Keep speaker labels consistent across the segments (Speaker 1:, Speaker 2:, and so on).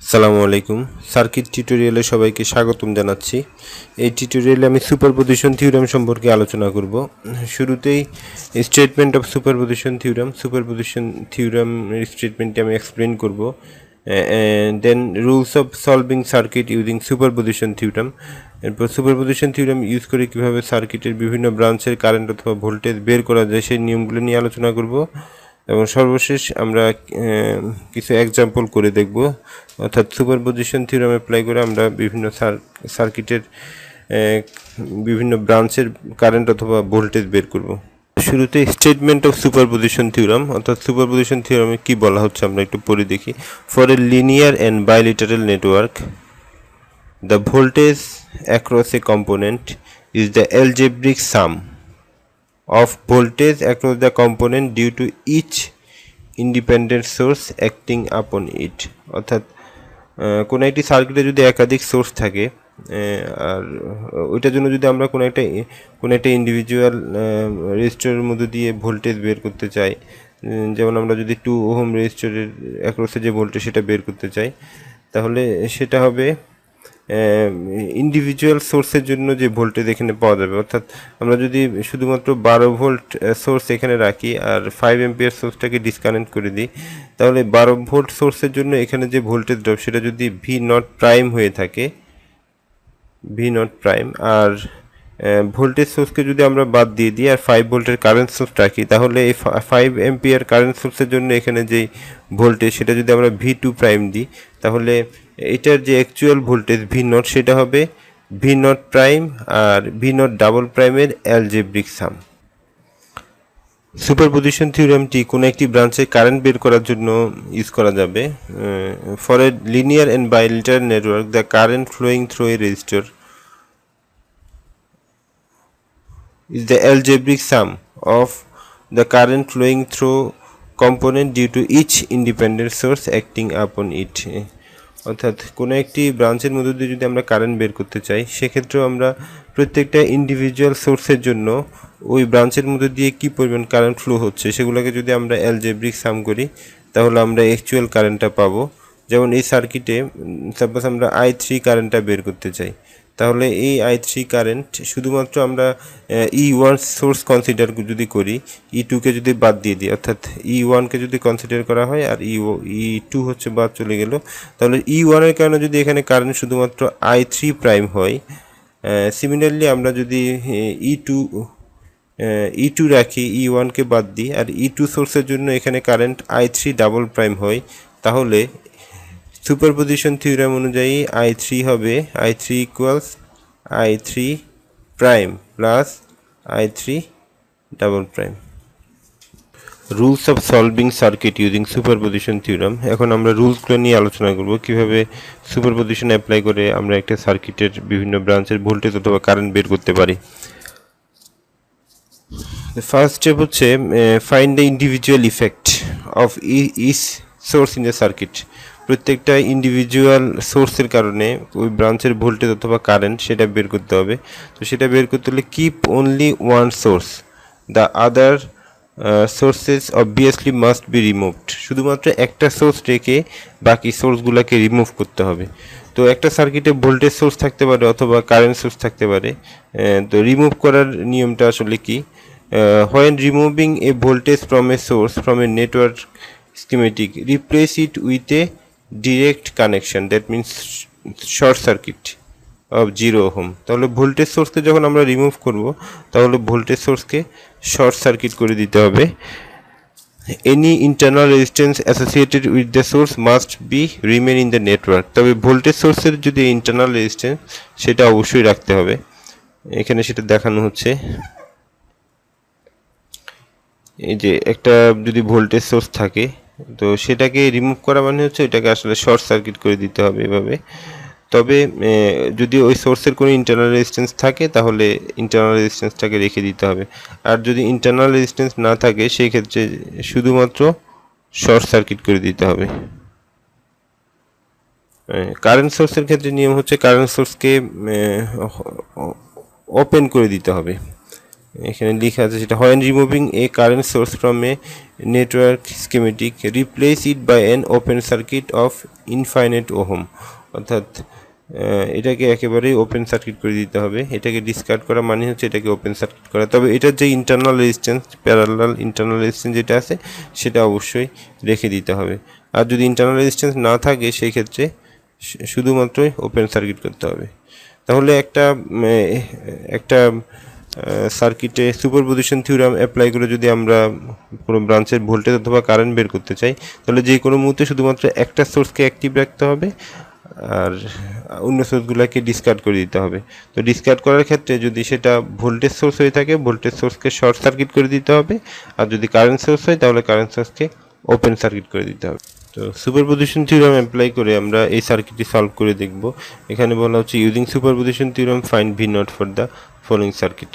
Speaker 1: আসসালামু আলাইকুম। সার্কিট টিউটোরিয়ালে সবাইকে স্বাগতম জানাচ্ছি। এই টিউটোরিয়ালে আমি সুপারপজিশন থিওরেম সম্পর্কে আলোচনা করব। শুরুতেই স্টেটমেন্ট অফ সুপারপজিশন থিওরেম স্টেটমেন্টটি আমি এক্সপ্লেন করব। Then rules of solving circuit using superposition theorem. এরপর সুপারপজিশন থিওরেম ইউজ করে কীভাবে সার্কিটের বিভিন্ন ব্রাঞ্চের কারেন্ট অথবা ভোল্টেজ বের করা যায় সেই নিয়মগুলো নিয়ে আলোচনা করব। এবং সর্বশেষ আমরা কিছু এক্সাম্পল করে দেখব, অর্থাৎ সুপারপজিশন থিওরেম অ্যাপ্লাই করে আমরা বিভিন্ন সার্কিটের বিভিন্ন ব্রাঞ্চের কারেন্ট অথবা ভোল্টেজ বের করব। শুরুতে স্টেটমেন্ট অফ সুপারপজিশন থিওরেম, অর্থাৎ সুপারপজিশন থিওরেমে কি বলা হচ্ছে আমরা একটু পড়ে দেখি। For a linear and bilateral network, the voltage across A component is the algebraic sum of voltage across the component due to each independent source acting upon it। অর্থাৎ কোনো একটি সার্কিটে যদি একাধিক সোর্স থাকে আর ওইটার জন্য যদি আমরা কোনো একটা ইন্ডিভিজুয়াল রেজিস্টরের মধ্যে দিয়ে ভোল্টেজ বের করতে চাই, যেমন আমরা যদি 2 ওহম রেজিস্টরের অ্যাক্রসে যে ভোল্টেজ সেটা বের করতে চাই, তাহলে সেটা হবে ইন্ডিভিজুয়াল সোর্সের জন্য যে ভোল্টেজ এখানে পাওয়া যাবে। অর্থাৎ আমরা যদি শুধুমাত্র 12 ভোল্ট সোর্স এখানে রাখি আর 5 এম্পিয়ার সোর্সটাকে ডিসকানেক্ট করে দিই, তাহলে 12 ভোল্ট সোর্সের জন্য এখানে যে ভোল্টেজ ড্রপ সেটা যদি ভি নট প্রাইম হয়ে থাকে, ভি নট প্রাইম, আর ভোল্টেজ সোর্সকে যদি আমরা বাদ দিয়ে দিই আর 5 ভোল্টের কারেন্ট সোর্স রাখি, তাহলে এই 5 এম্পিয়ার কারেন্ট সোর্সের জন্য এখানে যেই ভোল্টেজ সেটা যদি আমরা ভি টু প্রাইম দিই, তাহলে এটার যে অ্যাকচুয়াল ভোল্টেজ ভি নট সেটা হবে ভি নট প্রাইম আর ভি নট ডাবল প্রাইমের অ্যালজেব্রিক সাম। সুপারপজিশন থিওরেমটি কোনো একটি ব্রাঞ্চে কারেন্ট বের করার জন্য ইউজ করা যাবে। For a linear and bilateral network, the current flowing through a resistor is the algebraic sum of the current flowing through component due to each independent source acting upon it। অর্থাৎ কোনো একটি ব্রাঞ্চের মধ্যে দিয়ে যদি আমরা কারেন্ট বের করতে চাই, সেক্ষেত্রেও আমরা প্রত্যেকটা ইন্ডিভিজুয়াল সোর্সের জন্য ওই ব্রাঞ্চের মধ্যে দিয়ে কী পরিমাণ কারেন্ট ফ্লো হচ্ছে সেগুলোকে যদি আমরা অ্যালজেব্রিক সাম করি, তাহলে আমরা অ্যাকচুয়াল কারেন্টটা পাবো। যেমন এই সার্কিটে সাপোজ আমরা I3 কারেন্টটা বের করতে চাই, তাহলে এই I3 কারেন্ট শুধুমাত্র আমরা E1 সোর্স কনসিডার যদি করি, E2কে যদি বাদ দিয়ে দিই, অর্থাৎ E1কে যদি কনসিডার করা হয় আর E2 হচ্ছে বাদ চলে গেল, তাহলে E1 এর কারণে যদি এখানে কারেন্ট শুধুমাত্র I3 প্রাইম হয়, সিমিলারলি আমরা যদি E2 রাখি, E1কে বাদ দিই আর E2 সোর্সের জন্য এখানে কারেন্ট I3 ডাবল প্রাইম হয়, তাহলে সুপারপজিশন থিওরেম অনুযায়ী I3 হবে I3 equals I3 prime plus I3 double prime. Rules of solving circuit using superposition theorem. এখন আমরা রুলসগুলো নিয়ে আলোচনা করব, কীভাবে সুপারপজিশন অ্যাপ্লাই করে আমরা একটা সার্কিটের বিভিন্ন ব্রাঞ্চের ভোল্টেজ অথবা কারেন্ট বের করতে পারি। ফার্স্ট স্টেপ হচ্ছে find the individual effect of each source in the circuit. প্রত্যেকটা ইন্ডিভিজুয়াল সোর্সের কারণে ওই ব্রাঞ্চের ভোল্টেজ অথবা কারেন্ট সেটা বের করতে হবে। তো সেটা বের করতে হলে keep only one source, the other sources obviously must be removed. শুধুমাত্র একটা সোর্স রেখে বাকি সোর্সগুলোকে রিমুভ করতে হবে। তো একটা সার্কিটে ভোল্টেজ সোর্স থাকতে পারে অথবা কারেন্ট সোর্স থাকতে পারে। তো রিমুভ করার নিয়মটা আসলে কি? when removing a voltage from a source from a network schematic, replace it with a direct connection, that means short circuit of 0 ohm। তাহলে ভোল্টেজ সোর্সকে যখন আমরা রিমুভ করব, তাহলে ভোল্টেজ সোর্সকে শর্ট সার্কিট করে দিতে হবে। Any internal resistance associated with the source must be remain in the network. তবে voltage সোর্সের যদি ইন্টারনাল রেজিস্ট্যান্স সেটা অবশ্যই রাখতে হবে। এখানে সেটা দেখানো হচ্ছে, এই যে একটা যদি ভোল্টেজ সোর্স থাকে, তো সেটাকে রিমুভ করা মানে হচ্ছে এটাকে আসলে শর্ট সার্কিট করে দিতে হবে এভাবে। তবে যদি ওই সোর্সের কোনো ইন্টারনাল রেজিস্ট্যান্স থাকে, তাহলে ইন্টারনাল রেজিস্ট্যান্সটাকে রেখে দিতে হবে। আর যদি ইন্টারনাল রেজিস্ট্যান্স না থাকে, সেই ক্ষেত্রে শুধুমাত্র শর্ট সার্কিট করে দিতে হবে। কারেন্ট সোর্সের ক্ষেত্রে নিয়ম হচ্ছে কারেন্ট সোর্সকে ওপেন করে দিতে হবে। এখানে লেখা আছে সেটা, when removing a current source from a network schematic replace it by an open circuit of infinite ohm, অর্থাৎ এটাকে একেবারেই ওপেন সার্কিট করে দিতে হবে। এটাকে ডিসকার্ড করা মানে হচ্ছে এটাকে ওপেন সার্কিট করা। তবে এটার যে internal resistance, parallel internal resistance যেটা আছে সেটা অবশ্যই রেখে দিতে হবে। আর যদি ইন্টারনাল রেজিস্ট্যান্স না থাকে সেই ক্ষেত্রে শুধুমাত্রই ওপেন সার্কিট করতে হবে। তাহলে একটা সার্কিটে সুপারপজিশন থিওরাম অ্যাপ্লাই করে যদি আমরা কোনো ব্রাঞ্চের ভোল্টেজ অথবা কারেন্ট বের করতে চাই, তাহলে যে কোনো মুহূর্তে শুধুমাত্র একটা সোর্সকে অ্যাক্টিভ রাখতে হবে আর অন্য সোর্সগুলোকে ডিসকার্ড করে দিতে হবে। তো ডিসকার্ড করার ক্ষেত্রে যদি সেটা ভোল্টেজ সোর্স হয়ে থাকে, ভোল্টেজ সোর্সকে শর্ট সার্কিট করে দিতে হবে, আর যদি কারেন্ট সোর্স হয় তাহলে কারেন্ট সোর্সকে ওপেন সার্কিট করে দিতে হবে। তো সুপারপজিশন থিওরাম অ্যাপ্লাই করে আমরা এই সার্কিটটি সলভ করে দেখব। এখানে বলা হচ্ছে using superposition theorem find V naught for the following circuit.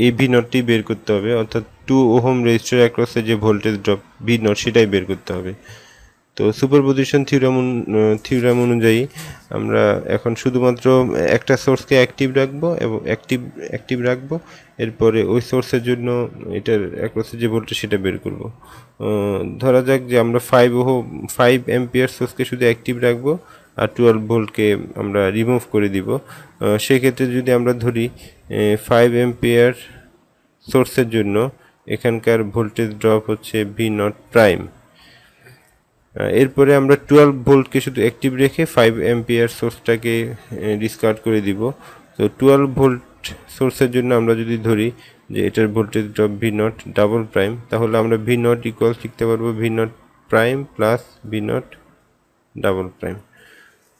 Speaker 1: এই ভি নটটি বের করতে হবে, অর্থাৎ 2 ওহম রেজিস্টার অ্যাক্রসে যে ভোল্টেজ ড্রপ ভি নট সেটাই বের করতে হবে। তো সুপারপজিশন থিওরাম অনুযায়ী আমরা এখন শুধুমাত্র একটা সোর্সকে অ্যাক্টিভ রাখবো এবং অ্যাক্টিভ রাখবো, এরপরে ওই সোর্সের জন্য এটার অ্যাক্রসে যে ভোল্টেজ সেটা বের করব। ধরা যাক যে আমরা 5 অ্যাম্পিয়ার সোর্সকে শুধু অ্যাক্টিভ রাখবো আর 12 ভোল্টকে আমরা রিমুভ করে দিব। সেক্ষেত্রে যদি আমরা ধরি 5 অ্যাম্পিয়ার সোর্সের জন্য এখানকার ভোল্টেজ ড্রপ হচ্ছে ভি নট প্রাইম। এরপরে আমরা 12 ভোল্টকে শুধু অ্যাক্টিভ রেখে 5 অ্যাম্পিয়ার সোর্সটাকে ডিসকার্ড করে দিব। তো 12 ভোল্ট সোর্সের জন্য আমরা যদি ধরি যে এটার voltage drop V naught double prime, তাহলে আমরা ভি নট ইকুয়ালস লিখতে পারবো V naught prime plus V naught double prime.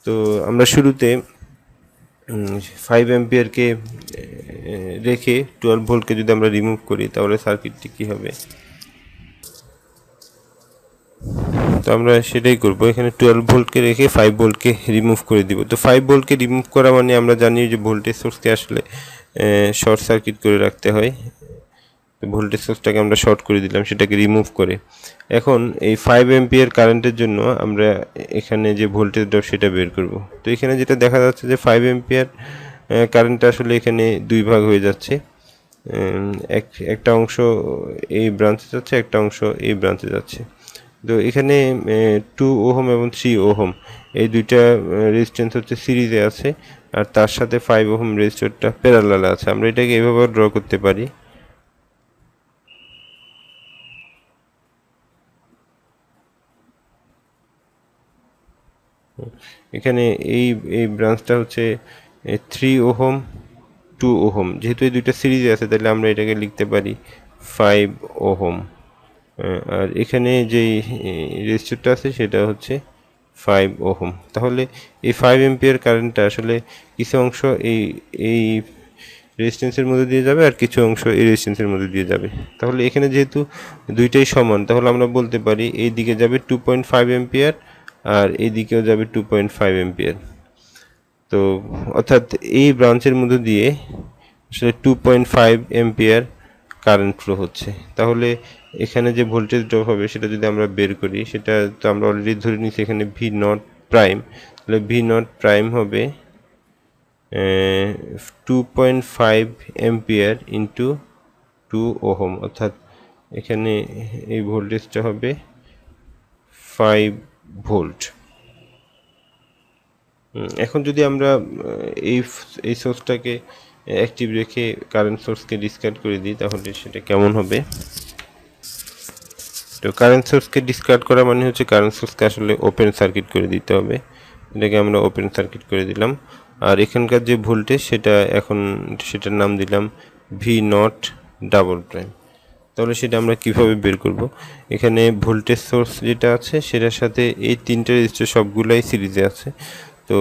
Speaker 1: তো আমরা শুরুতে 5 অ্যাম্পিয়ারকে রেখে 12 ভোল্টকে যদি আমরা রিমুভ করি তাহলে সার্কিটটি কী হবে, তো আমরা সেটাই করব। এখানে 12 ভোল্টকে রেখে 5 ভোল্টকে রিমুভ করে দিব। তো 5 ভোল্টকে রিমুভ করা মানে আমরা জানি যে ভোল্টেজ সোর্সকে আসলে শর্ট সার্কিট করে রাখতে হয়। তো ভোল্টেজ সোর্সটাকে আমরা শর্ট করে দিলাম সেটাকে রিমুভ করে। এখন এই 5 অ্যাম্পিয়ার কারেন্টের জন্য আমরা এখানে যে ভোল্টেজ ড্রপ সেটা বের করব। তো এখানে যেটা দেখা যাচ্ছে যে 5 অ্যাম্পিয়ার কারেন্টটা আসলে এখানে দুই ভাগ হয়ে যাচ্ছে, একটা অংশ এই ব্রাঞ্চে যাচ্ছে, একটা অংশ এই ব্রাঞ্চে যাচ্ছে। তো এখানে 2 ওহম এবং 3 ওহম এই দুইটা রেজিস্ট্যান্স হচ্ছে সিরিজে আছে, আর তার সাথে 5 ওহম রেজিস্টরটা প্যারালালে আছে। আমরা এটাকে এভাবে ড্র করতে পারি। এখানে এই ব্রাঞ্চটা হচ্ছে 3 ওহম 2 ওহম, যেহেতু এই দুইটা সিরিজে আছে তাহলে আমরা এটাকে লিখতে পারি 5 ওহম। আর এখানে যেই রেজিস্টরটা আছে সেটা হচ্ছে 5 ওহম। তাহলে এই 5 অ্যাম্পিয়ার কারেন্টটা আসলে কিছু অংশ এই রেজিস্ট্যান্সের মধ্যে দিয়ে যাবে আর কিছু অংশ এই রেজিস্ট্যান্সের মধ্যে দিয়ে যাবে। তাহলে এখানে যেহেতু দুইটাই সমান, তাহলে আমরা বলতে পারি এই দিকে যাবে 2.5 অ্যাম্পিয়ার আর এই দিকেও যাবে 2.5 অ্যাম্পিয়ার। তো অর্থাৎ এই ব্রাঞ্চের মধ্যে দিয়ে আসলে 2.5 অ্যাম্পিয়ার কারেন্ট ফ্লো হচ্ছে। তাহলে এখানে যে ভোল্টেজ ড্রপ হবে সেটা যদি আমরা বের করি, সেটা তো আমরা অলরেডি ধরে নিচ্ছি এখানে ভি নট প্রাইম। তাহলে ভি নট প্রাইম হবে 2.5 অ্যাম্পিয়ার ইন্টু 2 ওহম, অর্থাৎ এখানে এই ভোল্টেজটা হবে 5 ভোল্ট। এখন যদি আমরা এই সোর্সটাকে অ্যাক্টিভ রেখে কারেন্ট সোর্সকে ডিসকার্ড করে দিই তাহলে সেটা কেমন হবে। তো কারেন্ট সোর্সকে ডিসকার্ড করা মানে হচ্ছে কারেন্ট সোর্সকে আসলে ওপেন সার্কিট করে দিতে হবে। এটাকে আমরা ওপেন সার্কিট করে দিলাম। আর এখানকার যে ভোল্টেজ সেটার নাম দিলাম ভি নট ডাবল প্রাইম। তাহলে সেটা আমরা কিভাবে বের করব, এখানে ভোল্টেজ সোর্স যেটা আছে সেটার সাথে এই তিনটে রেজিস্টার সবগুলাই সিরিজে আছে। তো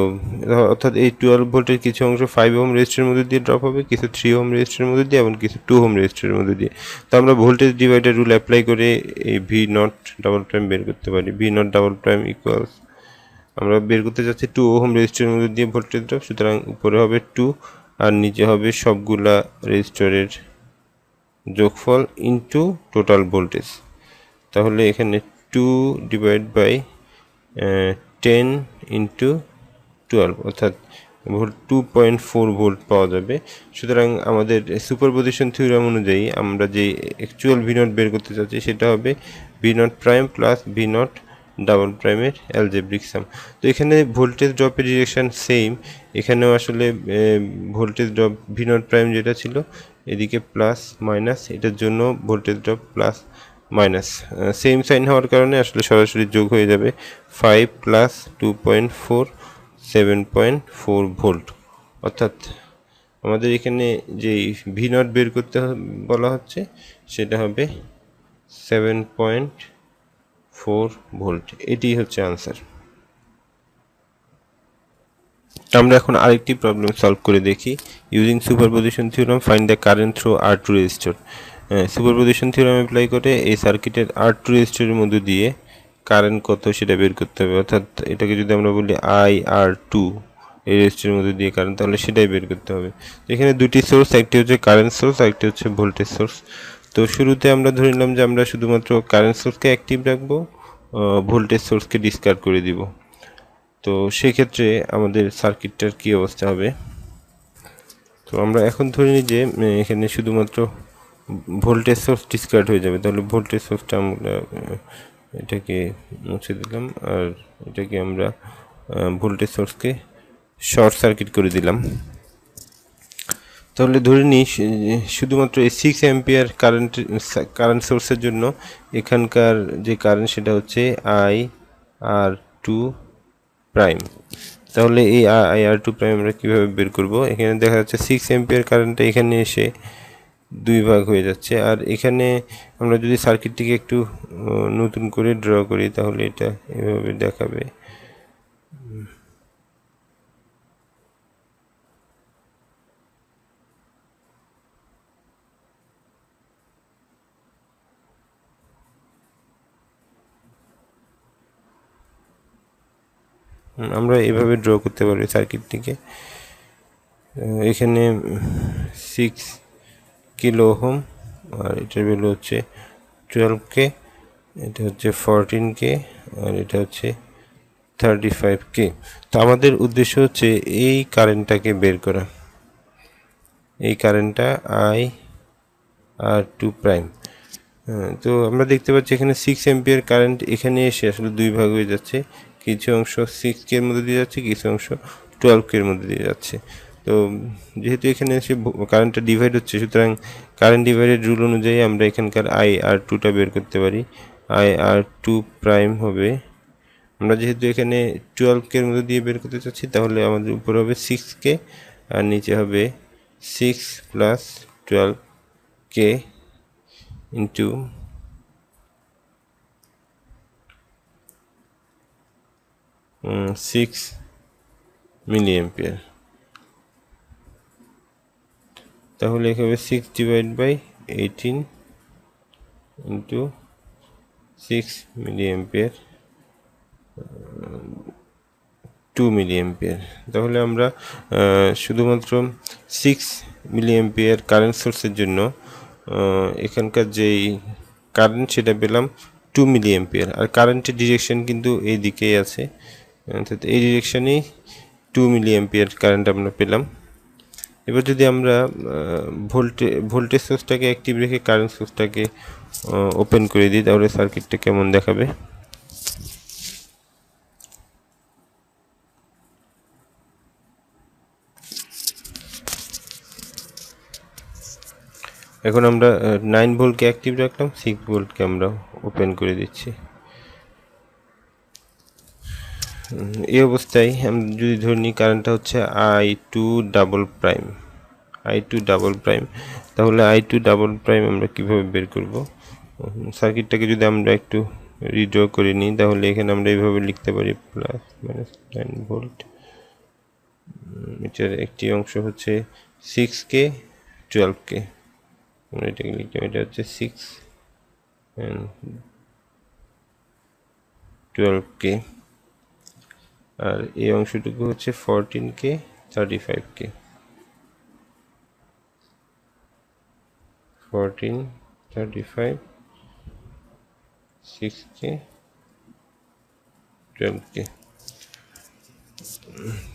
Speaker 1: অর্থাৎ এই 12 ভোল্টের কিছু অংশ 5 ওহম রেজিস্টারের মধ্যে দিয়ে ড্রপ হবে, কিছু 3 ওহম রেজিস্টারের মধ্যে দিয়ে এবং কিছু 2 ওহম রেজিস্টারের মধ্যে দিয়ে। তো আমরা ভোল্টেজ ডিভাইডার রুল অ্যাপ্লাই করে এই ভি নট ডাবল প্রাইম বের করতে পারি। V naught double prime equals, আমরা বের করতে যাচ্ছি 2 ওহম রেজিস্টারের মধ্যে দিয়ে ভোল্টেজ ড্রপ, সুতরাং উপরে হবে 2 আর নিচে হবে সবগুলা রেজিস্টারের যোগফল ইনটু টোটাল ভোল্টেজ। তাহলে এখানে 2 ডিভাইড বাই 10 ইন্টু 12, অর্থাৎ ভোল্ট 2.4 ভোল্ট পাওয়া যাবে। সুতরাং আমাদের সুপারপজিশন থিওরেম অনুযায়ী আমরা যে অ্যাকচুয়াল ভি নট বের করতে চাচ্ছি সেটা হবে V not prime plus V naught double প্রাইমের অ্যালজেব্রিক সাম। তো এখানে ভোল্টেজ ড্রপের ডিরেকশন সেম, এখানেও আসলে voltage drop V not prime যেটা ছিল এদিকে প্লাস মাইনাস, এটার জন্য voltage drop plus minus same sign হওয়ার কারণে আসলে সরাসরি যোগ হয়ে যাবে 5 প্লাস 2.4 7.4 ভোল্ট। অর্থাৎ আমাদের এখানে যেই ভি নট বের করতে বলা হচ্ছে সেটা হবে 7.4 ভোল্ট। এটি হচ্ছে আনসার। আমরা এখন আরেকটি প্রবলেম সলভ করে দেখি। Using superposition theorem find the current through R2 resistor. Superposition theorem apply করে এই সার্কিটের R2 রেজিস্টরের মধ্যে দিয়ে কারেন্ট কত সেটা বের করতে হবে। অর্থাৎ এটাকে যদি আমরা বলি IR2 এই রেজিস্টরের মধ্যে দিয়ে কারেন্ট, তাহলে সেটাই বের করতে হবে। এখানে দুটি সোর্স, একটি হচ্ছে কারেন্ট সোর্স আর একটি হচ্ছে ভোল্টেজ সোর্স। তো শুরুতে আমরা ধরে নিলাম যে আমরা শুধুমাত্র কারেন্ট সোর্সকে অ্যাক্টিভ রাখবো, ভোল্টেজ সোর্সকে ডিসকার্ড করে দিব। তো সেক্ষেত্রে আমাদের সার্কিটটার কী অবস্থা হবে? তো আমরা এখন ধরে নিই যে এখানে শুধুমাত্র ভোল্টেজ সোর্স ডিসকার্ড হয়ে যাবে। তাহলে ভোল্টেজ সোর্সটা আমরা এটাকে মুছে দিলাম, আর এটাকে আমরা ভোল্টেজ সোর্সকে শর্ট সার্কিট করে দিলাম। তাহলে ধরে নিই শুধুমাত্র এই 6 অ্যাম্পিয়ার কারেন্ট সোর্সের জন্য এখানকার যে কারেন্ট সেটা হচ্ছে IR2 প্রাইম। তাহলে এই IR2 প্রাইম আমরা কীভাবে বের করব? এখানে দেখা যাচ্ছে 6 অ্যাম্পিয়ার কারেন্টটা এখানে এসে দুই ভাগ হয়ে যাচ্ছে, আর এখানে আমরা যদি সার্কিটটিকে একটু নতুন করে ড্র করি তাহলে এটা এভাবে দেখাবে। আমরা এভাবে ড্র করতে পারি সার্কিটটিকে। এখানে 6 কিলো ওহম, আর এটার ভ্যালু হচ্ছে 12K, এটা হচ্ছে 14K, আর এটা হচ্ছে 35K। তো আমাদের উদ্দেশ্য হচ্ছে এই কারেন্টটাকে বের করা, এই কারেন্টটা IR2 প্রাইম। তো আমরা দেখতে পাচ্ছি এখানে 6 অ্যাম্পিয়ার কারেন্ট এখানে এসে আসলে দুই ভাগ হয়ে যাচ্ছে, কিছু অংশ 6K এর মধ্যে দিয়ে যাচ্ছে, কিছু অংশ 12K এর মধ্যে দিয়ে যাচ্ছে। তো যেহেতু এখানে এসে কারেন্টটা ডিভাইড হচ্ছে, সুতরাং কারেন্ট ডিভাইডেড রুল অনুযায়ী আমরা এখানকার IR2টা বের করতে পারি। IR2 প্রাইম হবে, আমরা যেহেতু এখানে 12K এর মধ্যে দিয়ে বের করতে চাচ্ছি, তাহলে আমাদের উপর হবে 6K আর নিচে হবে 6 plus 12K into 6 milliampere. তাহলে এখানে 6 divide by 18 into 6 milliampere, 2 milliampere. তাহলে আমরা শুধুমাত্র 6 মিলি অ্যাম্পিয়ার কারেন্ট সোর্সের জন্য এখানকার যেই কারেন্ট সেটা পেলাম 2 মিলি অ্যাম্পিয়ার, আর কারেন্টের ডিরেকশন কিন্তু এই দিকেই আছে, অর্থাৎ এই ডিরেকশনেই 2 মিলি অ্যাম্পিয়ার কারেন্ট আমরা পেলাম। এবার যদি আমরা ভোল্টেজ সোর্সটাকে অ্যাক্টিভ রেখে কারেন্ট সোর্সটাকে ওপেন করে দিই, তাহলে সার্কিটটা কেমন দেখাবে? এখন আমরা 9 ভোল্টকে অ্যাক্টিভ রাখলাম, 6 ভোল্টকে আমরা ওপেন করে দিচ্ছি। এই অবস্থায় আমরা যদি ধরে নিই কারেন্টটা হচ্ছে I2 double prime, I2 double prime. তাহলে I2 ডাবল প্রাইম আমরা কীভাবে বের করব? সার্কিটটাকে যদি আমরা একটু রিড্র করে নিই, তাহলে এখানে আমরা এইভাবে লিখতে পারি প্লাস মাইনাস 9 ভোল্ট। এটার একটি অংশ হচ্ছে 6K 12K, আমরা এটাকে লিখলাম, এটা হচ্ছে 6 and 12K, আর এই অংশটুকু হচ্ছে 14K 35K, 14 35 6K 12K।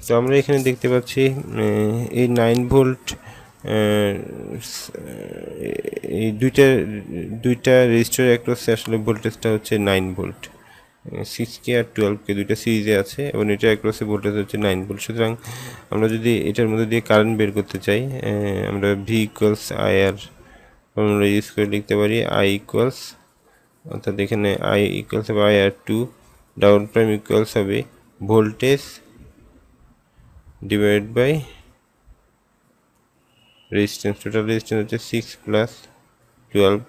Speaker 1: তো আমরা এখানে দেখতে পাচ্ছি এই 9 ভোল্ট এই দুইটা রেজিস্টার অ্যাক্রসে আসলে ভোল্টেজটা হচ্ছে 9 ভোল্ট। 6K আর 12K দুইটা সিরিজে আছে এবং এটা অ্যাক্রসে ভোল্টেজ হচ্ছে 9 ভোল্ট। সুতরাং আমরা যদি এটার মধ্যে দিয়ে কারেন্ট বের করতে চাই, আমরা V ইকুয়ালস IR আমরা ইউজ করে লিখতে পারি I ইকুয়ালস, অর্থাৎ এখানে I ইকুয়ালস হবে IR2, ডাবল প্রাইম ইকুয়ালস হবে voltage divide by resistance. Total resistance হচ্ছে 6 প্লাস 12,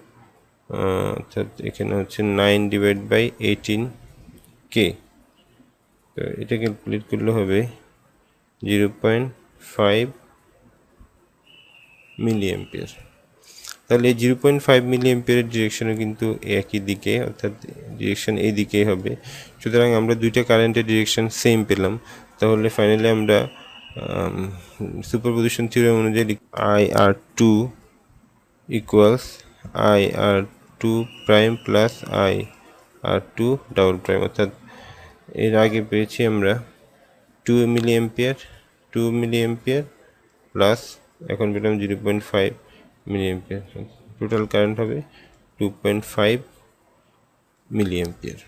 Speaker 1: অর্থাৎ এখানে হচ্ছে 9 ডিভাইড বাই 18K। তো এটা ক্যালকুলেট করলে হবে 0.5 মিলি অ্যাম্পিয়ার। তাহলে এই 0.5 মিলি অ্যাম্পিয়ারের ডিরেকশনও কিন্তু একই দিকে, অর্থাৎ ডিরেকশন এই দিকেই হবে। সুতরাং আমরা দুইটা কারেন্টের ডিরেকশন সেম পেলাম। তাহলে ফাইনালি আমরা সুপারপজিশন থিওরেম অনুযায়ী IR2 equals IR2 prime plus IR2 double prime, অর্থাৎ এর আগে পেয়েছি আমরা 2 মিলি অ্যাম্পিয়ার প্লাস এখন পেলাম 0.5 মিলি অ্যাম্পিয়ার। টোটাল কারেন্ট হবে 2.5 মিলি অ্যাম্পিয়ার।